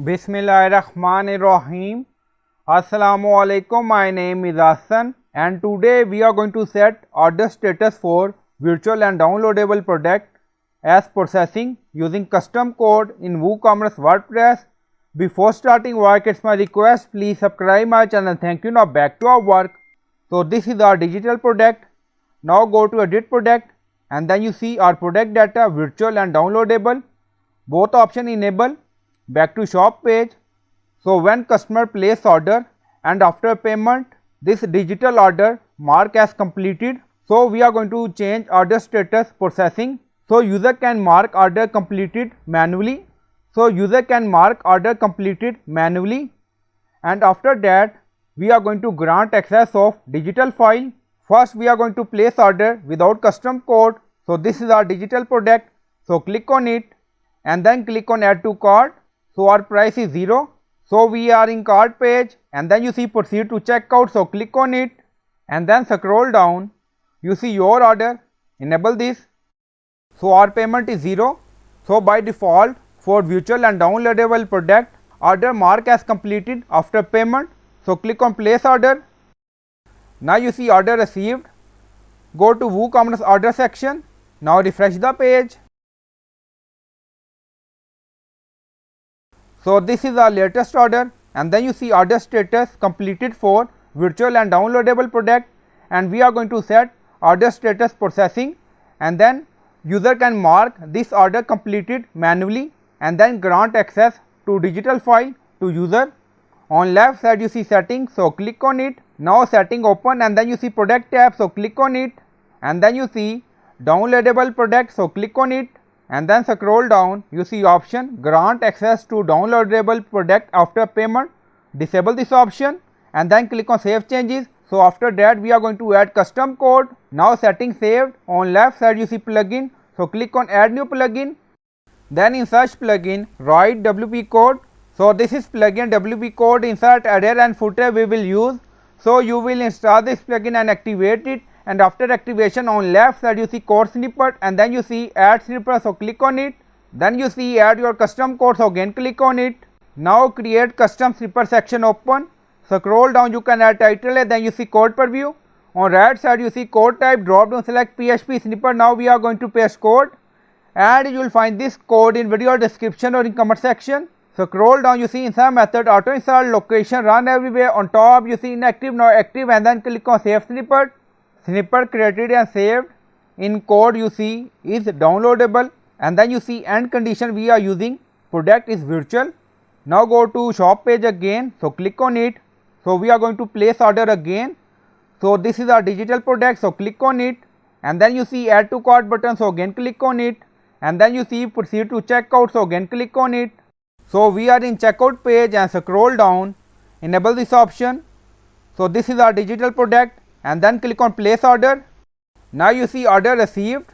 Bismillahirrahmanirrahim. Assalamu alaikum. My name is Hassan and today we are going to set order status for virtual and downloadable product as processing using custom code in WooCommerce WordPress. Before starting work, it's my request, please subscribe my channel. Thank you. Now back to our work. So this is our digital product. Now go to edit product and then you see our product data virtual and downloadable. Both option enable. Back to shop page. So when customer place order and after payment, this digital order mark as completed. So we are going to change order status processing. So user can mark order completed manually. And after that we are going to grant access of digital file. First we are going to place order without custom code. So this is our digital product. So click on it and then click on add to cart. So our price is 0. So we are in cart page and then you see proceed to checkout. So click on it and then scroll down. You see your order. Enable this. So our payment is 0. So by default for virtual and downloadable product, order mark as completed after payment. So click on place order. Now you see order received. Go to WooCommerce order section. Now refresh the page. So this is our latest order and then you see order status completed for virtual and downloadable product, and we are going to set order status processing and then user can mark this order completed manually and then grant access to digital file to user. On left side you see settings, so click on it. Now setting open and then you see product tab, so click on it and then you see downloadable product, so click on it and then scroll down. You see option grant access to downloadable product after payment. Disable this option and then click on save changes. So after that we are going to add custom code. Now setting saved. On left side you see plugin, so click on add new plugin. Then in search plugin write wpcode. So this is plugin wpcode. Insert header and footer we will use. So you will install this plugin and activate it, and after activation on left side you see code snippet and then you see add snippet, so click on it. Then you see add your custom code, so again click on it. Now create custom snippet section open. Scroll down, you can add title and then you see code preview. On right side you see code type, drop down select PHP snippet. Now we are going to paste code and you will find this code in video description or in comment section. Scroll down, you see insert method, auto insert, location, run everywhere. On top you see inactive, now active, and then click on save snippet. Snippet created and saved. In code you see is downloadable and then you see end condition we are using product is virtual. Now go to shop page again, so click on it. So we are going to place order again. So this is our digital product, so click on it and then you see add to cart button, so again click on it and then you see proceed to checkout, so again click on it. So we are in checkout page and scroll down, enable this option. So this is our digital product and then click on place order. Now you see order received.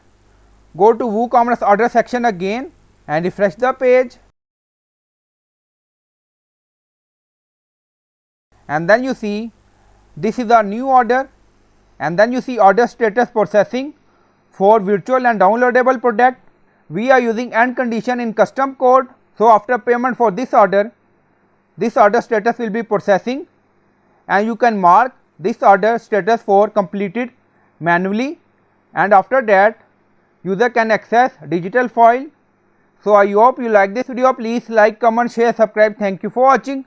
Go to WooCommerce order section again and refresh the page. And then you see this is our new order and then you see order status processing for virtual and downloadable product. We are using end condition in custom code. So after payment for this order status will be processing and you can mark this order status for completed manually, and after that user can access digital file. So I hope you like this video. Please like, comment, share, subscribe. Thank you for watching.